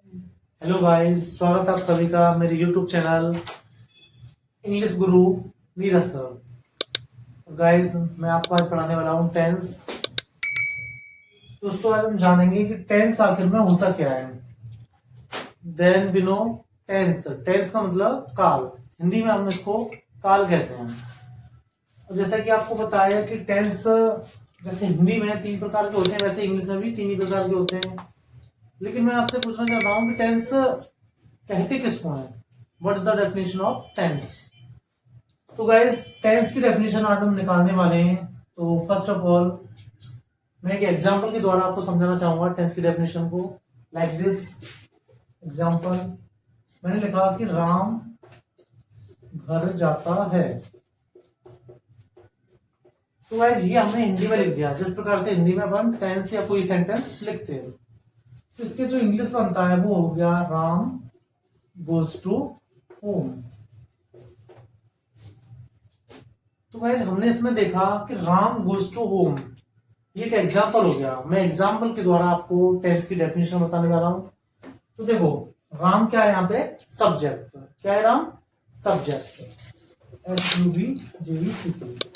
Hello guys, स्वागत है आप सभी का मेरे यूट्यूब चैनल इंग्लिश गुरु नीरज सर। गाइस, मैं आपको आज पढ़ाने वाला हूँ टेंस। दोस्तों, आज हम जानेंगे कि टेंस आखिर में होता क्या है। Then we know tense. Tense का मतलब काल। हिंदी में हम इसको काल कहते हैं। और जैसा कि आपको बताया कि टेंस जैसे हिंदी में 3 प्रकार के होते हैं, वैसे इंग्लिश में भी 3 ही प्रकार के होते हैं। लेकिन मैं आपसे पूछना चाहता हूँ कि टेंस कहते किसको है। What is the definition of tense. तो गाइस, टेंस की डेफिनेशन आज हम निकालने वाले हैं। तो फर्स्ट ऑफ ऑल मैं एक एग्जांपल के द्वारा आपको समझाना चाहूंगा टेंस की डेफिनेशन को। लाइक दिस एग्जांपल, मैंने लिखा कि राम घर जाता है। तो गाइस, ये हमने हिंदी में लिख दिया। जिस प्रकार से हिंदी में अपन टेंस या कोई सेंटेंस लिखते हैं, तो इसके जो इंग्लिश बनता है वो हो गया राम गोज टू होम। तो गाइस, हमने इसमें देखा कि राम गोज टू होम, ये एक एग्जाम्पल हो गया। मैं एग्जाम्पल के द्वारा आपको टेंस की डेफिनेशन बताने वाला हूं। तो देखो, राम क्या है यहाँ पे? सब्जेक्ट। क्या है राम? सब्जेक्ट। SUBJECT।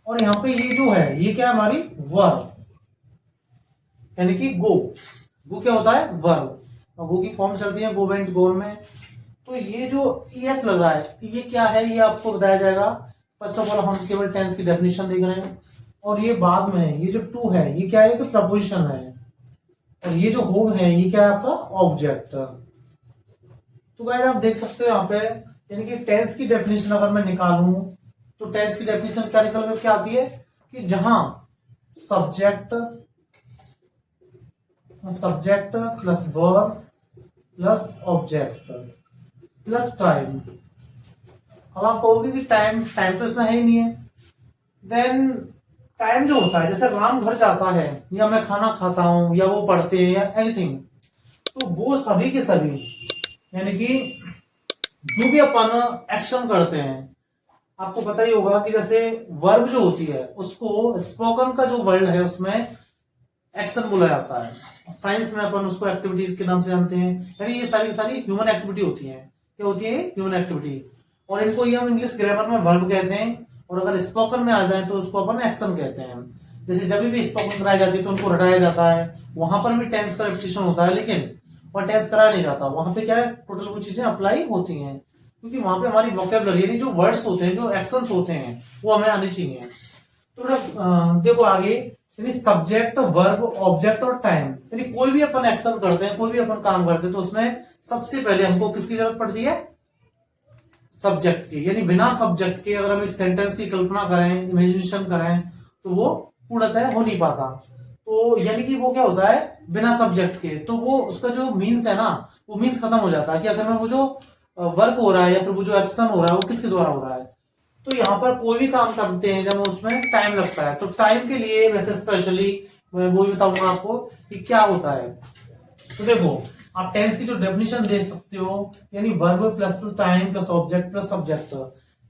और यहाँ पे ये जो है, ये क्या है? हमारी वर्ब, यानी कि गो। गो क्या होता है? वर्ब। और गो की फॉर्म चलती है गो, वेंट, गोन में। तो ये जो ES लग रहा है, ये क्या है? ये आपको बताया जाएगा। फर्स्ट ऑफ ऑल हम केवल टेंस की डेफिनेशन देख रहे हैं। और ये बाद में, ये जो टू है, ये क्या है? कि प्रपोजिशन है। और ये जो होम है, ये क्या है? आपका ऑब्जेक्ट। तो गाइस, आप देख सकते हो यहाँ पे, यानी कि टेंस की डेफिनेशन अगर मैं निकालूं, तो टेंस की डेफिनेशन क्या निकल कर क्या आती है? कि जहां subject subject plus verb plus object plus time. अब आप कहोगे कि टाइम टाइम तो इसमें है ही नहीं है। देन टाइम जो होता है, जैसे राम घर जाता है, या मैं खाना खाता हूं, या वो पढ़ते हैं, या एनीथिंग, तो वो सभी के सभी, यानी कि जो भी अपन एक्शन करते हैं, आपको पता ही होगा कि जैसे वर्ब जो होती है, उसको स्पोकन का जो वर्ड है उसमें एक्शन बोला जाता है। साइंस में अपन उसको एक्टिविटीज के नाम से जानते हैं। यानी ये सारी सारी ह्यूमन एक्टिविटी होती है। क्या होती है? Human activity. और इनको ये हम इंग्लिश ग्रामर में वर्ब कहते हैं। और अगर स्पोकन में आ जाए तो उसको अपन एक्शन कहते हैं। जैसे जब भी स्पोकन कराई जाती है तो उनको रटाया जाता है। वहां पर भी टेंस का रिपीटिशन होता है, लेकिन वहां टेंस कराया नहीं जाता। वहां पे क्या है? टोटल वो चीजें अप्लाई होती हैं, क्योंकि वहां पे हमारी वोकेबलरी, यानी जो वर्ड्स होते हैं, जो एक्शंस होते हैं, वो हमें आनी चाहिए। तो देखो आगे, यानी सब्जेक्ट, वर्ब, ऑब्जेक्ट और टाइम, यानी कोई भी अपन एक्शन करते हैं, कोई भी अपन काम करते हैं, तो उसमें सबसे पहले हमको किसकी जरूरत पड़ती है? सब्जेक्ट की। यानी बिना सब्जेक्ट के अगर हम एक सेंटेंस की कल्पना करें, इमेजिनेशन करें, तो वो पूर्णतः हो नहीं पाता। तो यानी कि वो क्या होता है? बिना सब्जेक्ट के, तो वो उसका जो मीन्स है ना, वो मीन्स खत्म हो जाता है कि अगर मैं वो जो वर्क हो रहा है या फिर वो जो एक्शन हो रहा है, वो किसके द्वारा हो रहा है। तो यहाँ पर कोई भी काम करते हैं जब उसमें टाइम लगता है, तो टाइम के लिए वैसे स्पेशली मैं वो भी बताऊंगा आपको कि क्या होता है। तो देखो, आप टेंस की जो डेफिनेशन दे सकते हो, यानी verb plus time plus object plus subject.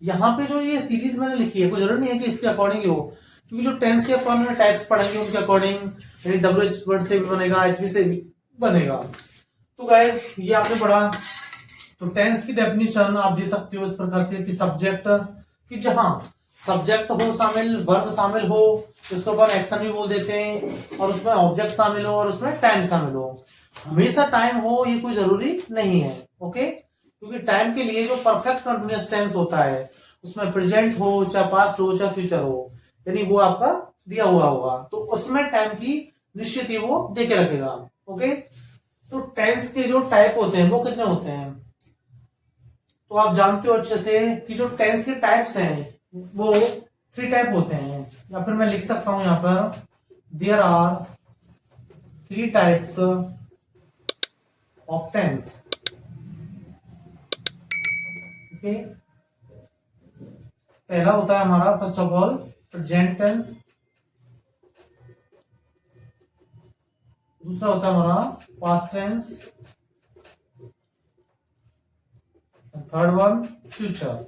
यहाँ पे जो ये सीरीज मैंने लिखी है, कोई जरूरी नहीं है कि इसके अकॉर्डिंग ही हो, क्योंकि जो टेंस के अपन टाइप्स पढ़ेंगे उनके अकॉर्डिंग, यानी WH वर्ड से भी बनेगा, HV से भी बनेगा। तो गाइस, ये आपने पढ़ा। तो टेंस की डेफिनेशन आप दे सकते हो इस प्रकार से कि सब्जेक्ट, कि जहां सब्जेक्ट हो शामिल, वर्ब शामिल हो, इसको अपन एक्शन भी बोल देते हैं, और उसमें ऑब्जेक्ट शामिल हो, और उसमें टाइम शामिल हो। हमेशा टाइम हो ये कोई जरूरी नहीं है। ओके, क्योंकि टाइम के लिए जो परफेक्ट कंटिन्यूअस टेंस होता है, उसमें प्रेजेंट हो, चाहे पास्ट हो, चाहे फ्यूचर हो, यानी वो आपका दिया हुआ होगा, तो उसमें टाइम की निश्चित ही वो दे के रखेगा। ओके, तो टेंस के जो टाइप होते हैं वो कितने होते हैं? तो आप जानते हो अच्छे से कि जो टेंस के टाइप्स हैं वो 3 टाइप होते हैं, या फिर मैं लिख सकता हूं यहां पर, there are 3 types of tense. Okay, पहला होता है हमारा first of all present tense. दूसरा होता है हमारा past tense. Third one future.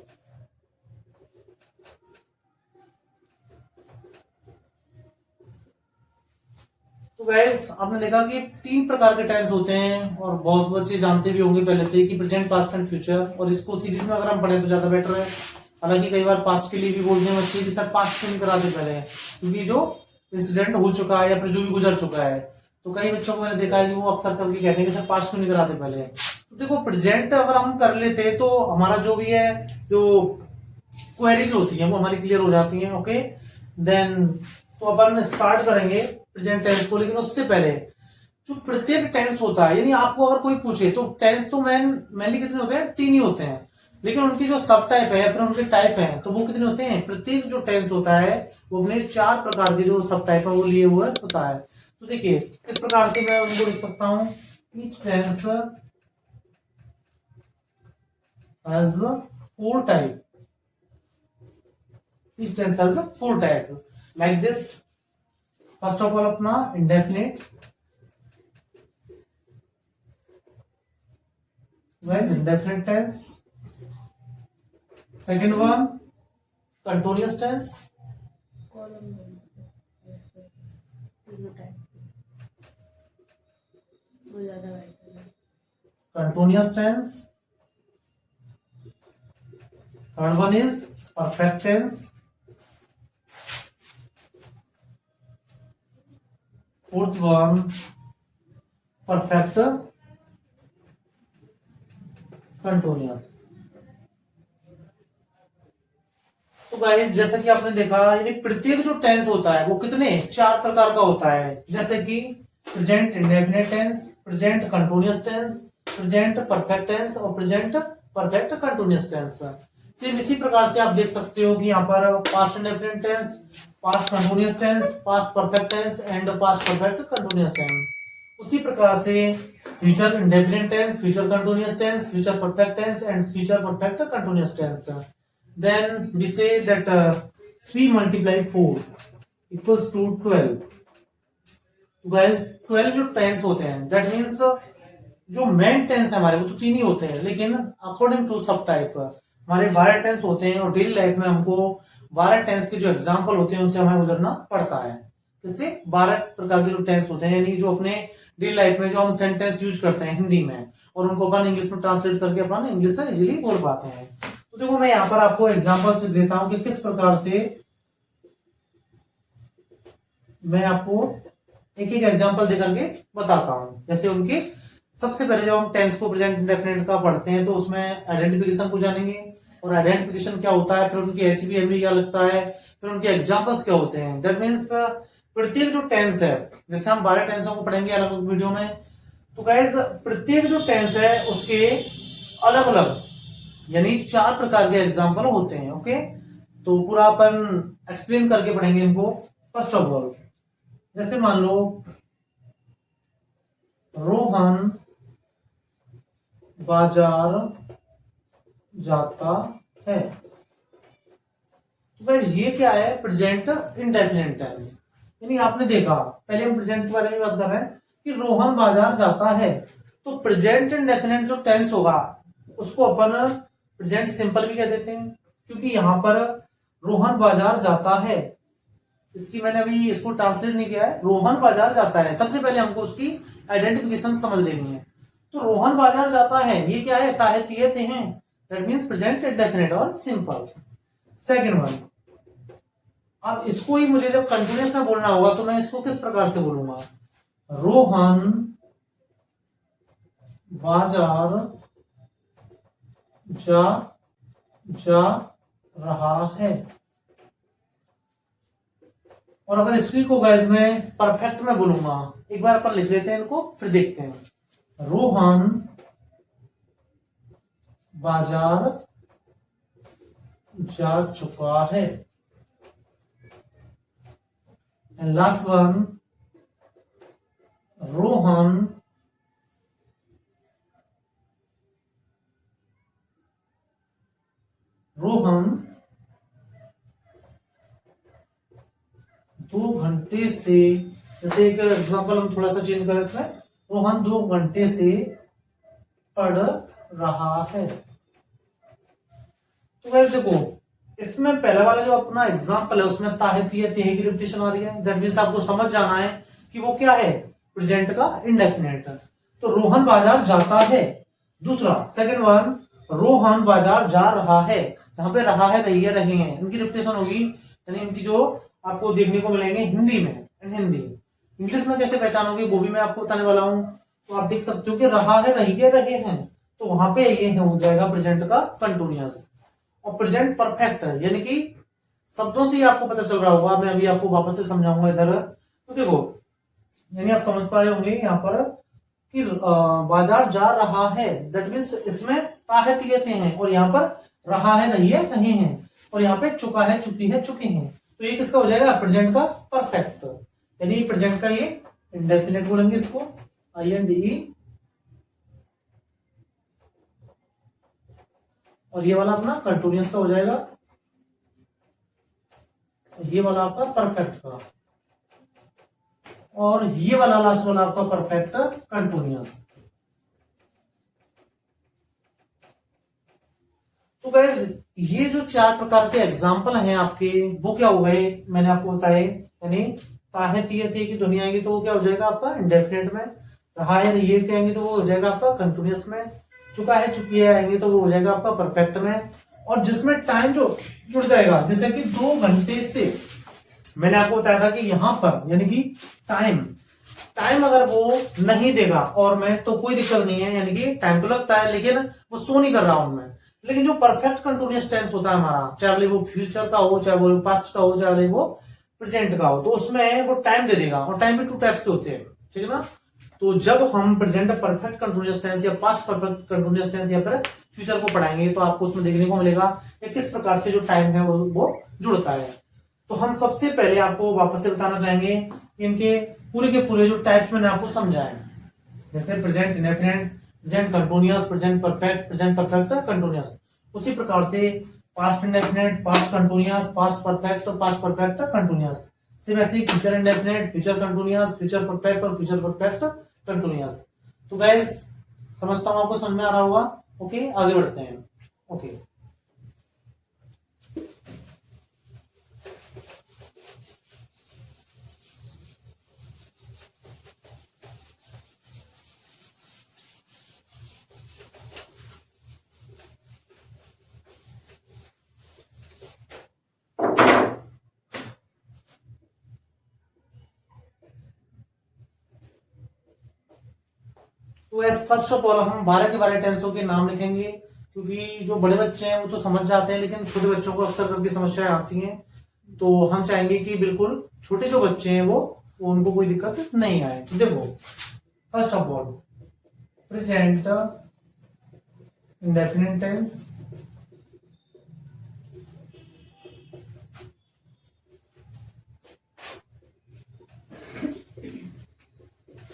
तो गैस आपने देखा कि 3 प्रकार के टेंस होते हैं और बहुत बच्चे जानते भी होंगे पहले से कि प्रेजेंट, पास्ट एंड फ्यूचर, और इसको सीरीज में अगर हम पढ़े तो ज्यादा बेटर है। हालांकि कई बार पास्ट के लिए भी बोलते हैं बच्चे कि सर पास्ट क्यों नहीं कराते पहले, क्योंकि जो इंसिडेंट हो चुका है या फिर जो भी गुजर चुका है, तो कई बच्चों को मैंने देखा है कि वो अक्सर करके कहते हैं कि सर पास्ट क्यों नहीं कराते पहले। तो देखो प्रेजेंट अगर हम कर लेते तो हमारा जो भी है, जो क्वेरीज होती है वो हमारी क्लियर हो जाती है। ओके, देन तो अपन स्टार्ट करेंगे प्रेजेंट टेंस को, लेकिन उससे पहले जो प्रत्येक टेंस होता है, यानी आपको अगर कोई पूछे तो टेंस तो मेनली कितने होते हैं, 3 ही होते हैं, लेकिन उनकी जो सब टाइप है फिर उनके टाइप है तो वो कितने होते हैं, प्रत्येक जो टेंस होता है वो अपने 4 प्रकार के जो सब टाइप है वो लिए हुए होता है। तो देखिए किस प्रकार से मैं उनको लिख सकता हूं, each tense has 4 type, each tense has 4 type like this. First of all अपना indefinite, guys indefinite tense. Second one continuous tense, continuous tense. Third one is perfect tense. Fourth one perfect continuous. तो guys जैसा कि आपने देखा, यानी प्रत्येक जो tense होता है वो कितने 4 प्रकार का होता है, जैसे कि present indefinite tense, present continuous tense, present perfect tense और present perfect continuous tense. Same इसी प्रकार से आप देख सकते हो कि यहाँ पर past indefinite tense, past continuous tense, past perfect tense and past perfect continuous tense. उसी प्रकार से future indefinite tense, future continuous tense, future perfect tense and future perfect continuous tense. Then we say that 3 multiply 4 equals to 12. तो guys 12 जो tense होते हैं, that means जो main tense है हमारे वो तो 3 ही होते हैं, लेकिन अकॉर्डिंग टू सब टाइप हमारे 12 टेंस होते हैं, और डेली लाइफ में हमको 12 टेंस के जो एग्जाम्पल होते हैं उनसे हमें गुजरना पड़ता है। जैसे 12 प्रकार के जो टेंस होते हैं, यानी जो अपने डेली लाइफ में जो हम सेंटेंस यूज करते हैं हिंदी में, और उनको अपन इंग्लिश में ट्रांसलेट करके अपन इंग्लिश से इजीली बोल पाते हैं। तो देखो मैं यहां पर आपको एग्जांपल से देता हूं कि किस प्रकार से मैं आपको एक एक एग्जांपल देकर के बताता हूं। जैसे उनके सबसे पहले जब हम टेंस को प्रेजेंट इंडेफिनिट का पढ़ते हैं तो उसमें आइडेंटिफिकेशन को जानेंगे, और आइडेंटिफिकेशन क्या होता है, फिर उनकी एचबीएमबी क्या लगता है, फिर उनके एग्जांपल्स क्या होते हैं। दैट मीन्स प्रत्येक जो टेंस है, जैसे हम 12 टेंसों को पढ़ेंगे अलग अलग वीडियो में, तो गाइस प्रत्येक जो टेंस है उसके अलग अलग यानी 4 प्रकार के एग्जाम्पल होते हैं। ओके, तो पूरा अपन एक्सप्लेन करके पढ़ेंगे इनको। फर्स्ट ऑफ ऑल जैसे मान लो रोहन बाजार जाता है, तो भाई ये क्या है, प्रेजेंट इंडेफिनिट टेंस। यानी आपने देखा पहले हम प्रेजेंट के बारे में बात कर रहे हैं कि रोहन बाजार जाता है, तो प्रेजेंट इंडेफिनिट जो टेंस होगा उसको अपन प्रेजेंट सिंपल भी कह देते हैं, क्योंकि यहां पर रोहन बाजार जाता है, इसकी मैंने अभी इसको ट्रांसलेट नहीं किया है, रोहन बाजार जाता है। सबसे पहले हमको उसकी आइडेंटिफिकेशन समझ लेनी है। तो रोहन बाजार जाता है, ये क्या है, ताहे तिये ते हैं, दैट मींस प्रेजेंट इंडेफिनिट और सिंपल। सेकंड वन, अब इसको ही मुझे जब कंटिन्यूअस में बोलना होगा तो मैं इसको किस प्रकार से बोलूंगा, रोहन बाजार जा रहा है। और अगर इसी को गाइस मैं परफेक्ट में बोलूंगा, एक बार अपन लिख लेते हैं इनको फिर देखते हैं। रोहन बाजार जा चुका है। And last one, Rohan Rohan 2 घंटे से, जैसे एक एग्जांपल हम थोड़ा सा चेंज करें इसमें, रोहन 2 घंटे से पढ़ रहा है। तो वैसे देखो इसमें पहला वाला जो अपना एग्जांपल है उसमें ताहे तिये तेहे की रिपीटेशन आ रही है, दैट मींस आपको समझ जाना है कि वो क्या है, प्रेजेंट का इंडेफिनेट। तो रोहन बाजार जाता है। दूसरा सेकंड वन, रोहन बाजार जा रहा है। यहाँ पे रहा है, रही है, रहे हैं, इनकी रिप्लेसन होगी, यानी इनकी जो आपको देखने को मिलेंगे हिंदी में एंड हिंदी। इंग्लिश में कैसे पहचानोगे वो भी मैं आपको बताने वाला हूं। तो आप देख सकते हो कि रहा है, रही है, रहे हैं, तो वहां पे ये हो जाएगा प्रेजेंट का कंटिन्यूअस। और प्रेजेंट परफेक्ट यानी कि शब्दों से ही आपको पता चल रहा होगा, मैं अभी आपको वापस से समझाऊंगा इधर। तो देखो, यानी आप समझ पा रहे होंगे यहाँ पर कि बाजार जा रहा है, दैट मीन्स इसमें ताहतियतें हैं, और यहाँ पर रहा है, रही है, रहे हैं, और यहाँ पे चुका है, चुकी है, चुके हैं। तो ये किसका हो जाएगा, प्रेजेंट का परफेक्ट, यानी प्रेजेंट का ये इंडेफिनेट बोलेंगे इसको, INDE। और ये वाला अपना कंटिन्यूअस का हो जाएगा, ये वाला आपका परफेक्ट का, और ये वाला लास्ट वाला आपका परफेक्ट कंटिन्यूअस। तो गाइस ये जो 4 प्रकार के एग्जाम्पल हैं आपके, वो क्या हो गए, मैंने आपको बताए, यानी ताहतियते की दुनिया आएगी तो वो क्या हो जाएगा आपका इंडेफिनेट में, रहा है, रही है कहेंगे तो वो हो जाएगा आपका कंटिन्यूअस में, चुका है, चुकी है आएंगे तो वो हो जाएगा आपका परफेक्ट में। और जिसमें टाइम जो जुड़ जाएगा, जैसे कि 2 घंटे से, मैंने आपको बताया था कि यहां पर यानी कि टाइम अगर वो नहीं देगा और मैं, तो कोई दिक्कत नहीं है, यानी कि टाइम तो लगता है लेकिन वो शो नहीं कर रहा हूं मैं। लेकिन जो परफेक्ट कंटिन्यूअस टेंस होता है हमारा, चाहे वो फ्यूचर का हो, चाहे वो पास्ट का हो, चाहे वो प्रेजेंट का हो, तो उसमें वो टाइम दे देगा, और टाइम भी 2 टाइप्स के होते हैं, ठीक है ना। तो जब हम प्रेजेंट परफेक्ट कंटिन्यूअस टेंस या पास्ट परफेक्ट कंटिन्यूअस टेंस या फिर फ्यूचर को पढ़ाएंगे तो आपको उसमें देखने को मिलेगा कि किस प्रकार से जो टाइम है वो जुड़ता है। तो हम सबसे पहले आपको वापस से बताना चाहेंगे इनके पूरे के पूरे जो टाइप्स मैंने आपको समझाए, जैसे present indefinite, present continuous, present perfect continuous. उसी प्रकार से past indefinite, past continuous, past perfect और पास्ट परफेक्ट कंटिन्यूअस। सेम ऐसे future indefinite, future continuous, future perfect और फ्यूचर परफेक्ट कंटिन्यूअस। तो गाइस समझता हूं आपको समझ में आ रहा होगा। ओके, आगे बढ़ते हैं। ओके, तो एस फर्स्ट ऑफ ऑल हम 12 के 12 टेंसों के नाम लिखेंगे, क्योंकि जो बड़े बच्चे हैं वो तो समझ जाते हैं, लेकिन छोटे बच्चों को अक्सर करके समस्याएं आती हैं। तो हम चाहेंगे कि बिल्कुल छोटे जो बच्चे हैं वो उनको कोई दिक्कत नहीं आए। तो देखो, first of all present indefinite tense,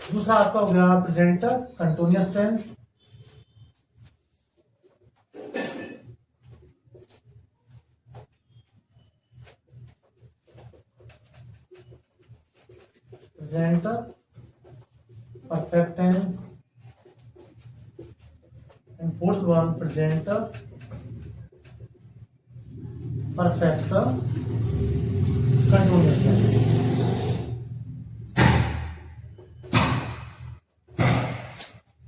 दूसरा आपका हो गया present continuous tense, present perfect tense, and fourth one present perfect continuous tense.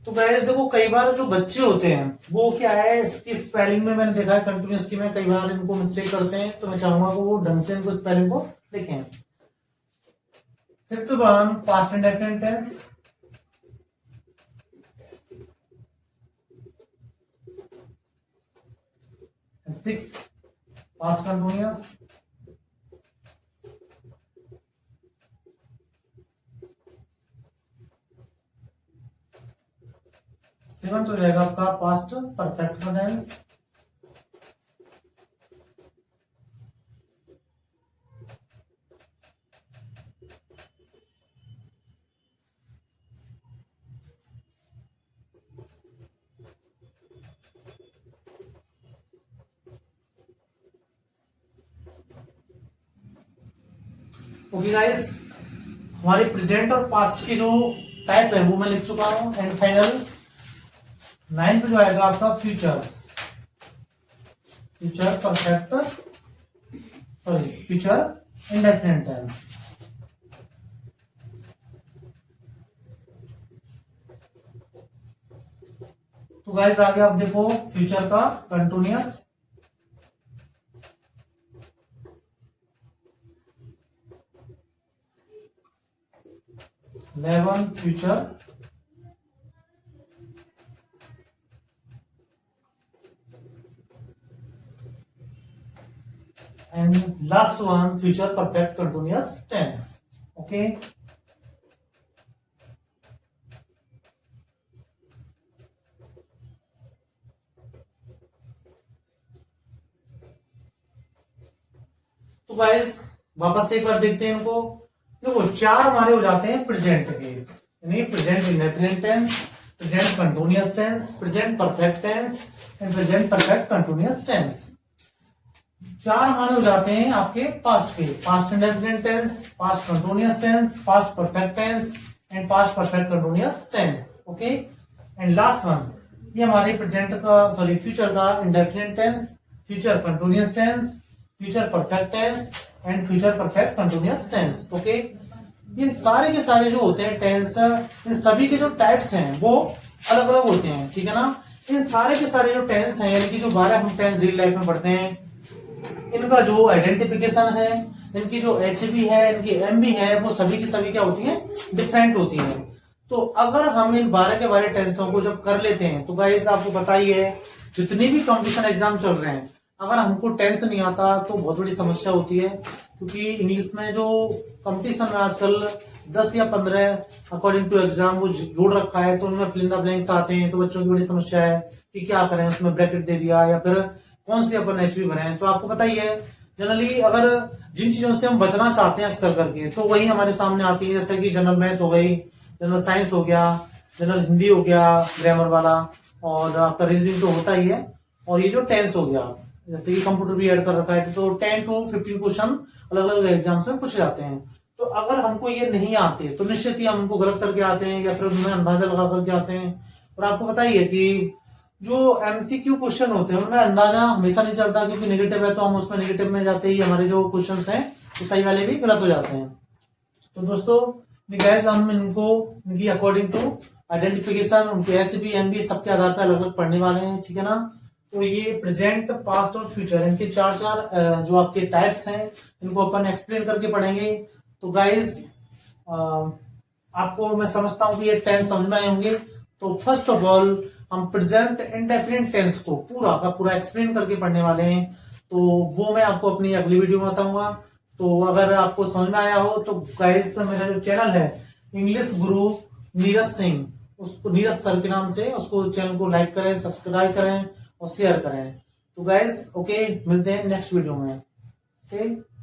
तो गाइस देखो, कई बार जो बच्चे होते हैं वो क्या है, इसकी स्पेलिंग में मैंने देखा है कंटिन्यूअस की में कई बार इनको मिस्टेक करते हैं, तो मैं चाहूंगा कि वो ढंग से इनको स्पेलिंग को लिखें। Fifth one past indefinite tense, six past continuous, seventh हो जाएगा आपका past perfect tense, okay guys, हमारे प्रेजेंट और पास्ट की जो टाइप है वो मैं लिख चुका हूं। एंड फाइनल 9 पे जो आएगा आपका future, future perfect, sorry future indefinite tense. तो गाइस आगे आप देखो फ्यूचर का continuous, 11 future and last one future perfect continuous tense. Okay, तो गाइस वापस से एक बार देखते हैं इनको। देखो 4 हमारे हो जाते हैं प्रेजेंट के, यानी present indefinite tense, present continuous tense, present perfect tense and present perfect continuous tense. 4 हमारे हो जाते हैं आपके पास्ट के, past indefinite tense, past continuous tense, past perfect tense and past perfect continuous tense. Okay, and last one ये हमारे present का sorry future का indefinite tense, future continuous tense, future perfect tense and future perfect continuous tense. Okay, ये सारे के सारे जो होते हैं टेंस, इन सभी के जो टाइप्स हैं वो अलग अलग होते हैं, ठीक है ना। इन सारे के सारे जो टेंस हैं, यानी कि जो 12 हम टेंस डेली लाइफ में पढ़ते हैं, इनका जो आइडेंटिफिकेशन है, इनकी जो HB है, इनकी MB है, वो सभी की सभी क्या होती है, डिफरेंट होती है। तो अगर हम इन 12 के 12 टेंसों को जब कर लेते हैं तो गाइस आपको पता ही है, जितनी भी कंपटीशन एग्जाम चल रहे हैं, अगर हमको टेंस नहीं आता तो बहुत बड़ी समस्या होती है, क्योंकि इंग्लिश में जो कंपटीशन में आजकल 10 या 15 अकॉर्डिंग टू एग्जाम वो जोड़ रखा है, तो उनमें फिल इन द ब्लैंक्स आते हैं, तो बच्चों की बड़ी समस्या है कि क्या करें, उसमें ब्रैकेट दे दिया या फिर कौन सी अपन HB बनाए। तो आपको पता ही है जनरली अगर जिन चीजों से हम बचना चाहते हैं अक्सर करके, तो वही हमारे सामने आती है, जैसे कि जनरल मैथ हो गई, जनरल साइंस हो गया, जनरल हिंदी हो गया ग्रामर वाला, और आपका रीजनिंग तो होता ही है, और ये जो टेंस हो गया, जैसे कि कंप्यूटर भी ऐड कर रखा है, तो 10 to 15 क्वेश्चन अलग अलग एग्जाम्स में पूछे जाते हैं। तो अगर हमको ये नहीं आते तो निश्चित ही हम उनको गलत करके आते हैं या फिर उनमें अंदाजा लगा करके आते हैं। और आपको पता ही है कि जो MCQ क्वेश्चन होते हैं उनमें अंदाजा हमेशा नहीं चलता, क्योंकि नेगेटिव है तो हम उसमें नेगेटिव में जाते ही हमारे जो क्वेश्चन हैं वो सही वाले भी गलत हो जाते हैं। तो दोस्तों गाइस हम इनको इनकी अकॉर्डिंग टू आइडेंटिफिकेशन, उनके HB MB सबके आधार पर अलग अलग पढ़ने वाले हैं, ठीक है ना। तो ये प्रेजेंट, पास्ट और फ्यूचर, इनके 4 जो आपके टाइप्स हैं, इनको अपन एक्सप्लेन करके पढ़ेंगे। तो गाइस आपको मैं समझता हूं कि ये टेंस समझ में आए होंगे। तो फर्स्ट ऑफ ऑल हम प्रेजेंट इंडेफिनिट टेंस को पूरा का पूरा एक्सप्लेन करके पढ़ने वाले हैं, तो वो मैं आपको अपनी अगली वीडियो में बताऊंगा। तो अगर आपको समझ में आया हो तो गाइस मेरा जो चैनल है इंग्लिश गुरु नीरज सिंह, उसको नीरज सर के नाम से, उसको चैनल को लाइक करें, सब्सक्राइब करें और शेयर करें। तो गाइस ओके, मिलते हैं नेक्स्ट वीडियो में। ओके।